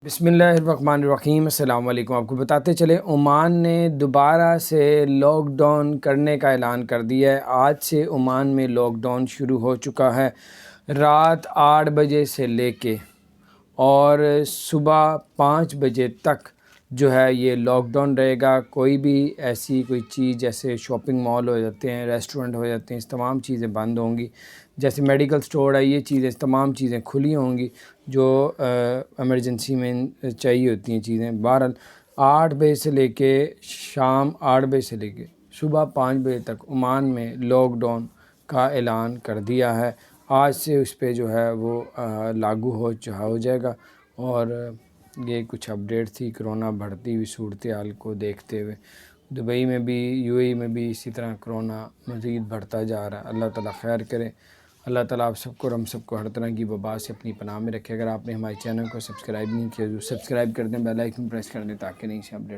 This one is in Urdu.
بسم اللہ الرحمن الرحیم۔ السلام علیکم۔ آپ کو بتاتے چلے عمان نے دوبارہ سے لاک ڈاؤن کرنے کا اعلان کر دیا ہے۔ آج سے عمان میں لاک ڈاؤن شروع ہو چکا ہے، رات 8 بجے سے لے کے اور صبح 5 بجے تک جو ہے یہ لاک ڈاؤن رہے گا۔ کوئی بھی ایسی کوئی چیز جیسے شاپنگ مال ہو جاتے ہیں، ریسٹورنٹ ہو جاتے ہیں، اس تمام چیزیں بند ہوں گی۔ جیسے میڈیکل سٹور ہے، یہ چیزیں تمام چیزیں کھلی ہوں گی جو ایمرجنسی میں چاہیے ہوتی ہیں چیزیں۔ بہرحال 8 بجے سے لے کے شام 8 بجے سے لے کے صبح 5 بجے تک عمان میں لاک ڈاؤن کا اعلان کر دیا ہے۔ آج سے اس پہ جو ہے وہ لاگو ہو جائے گا۔ اور یہ کچھ اپڈیٹ تھی کرونا بڑھتی ہوئی صورتحال کو دیکھتے ہوئے۔ دبئی میں بھی، یو اے ای میں بھی اسی طرح کرونا مزید بڑھتا جا رہا ہے۔ اللہ تعالیٰ خیر کرے۔ اللہ تعالیٰ آپ سب کو اور ہم سب کو ہر طرح کی وبا سے اپنی پناہ میں رکھے۔ اگر آپ نے ہمارے چینل کو سبسکرائب نہیں کیا تو سبسکرائب کر دیں، بیل آئیکن پریس کر دیں تاکہ نئی سے اپڈیٹس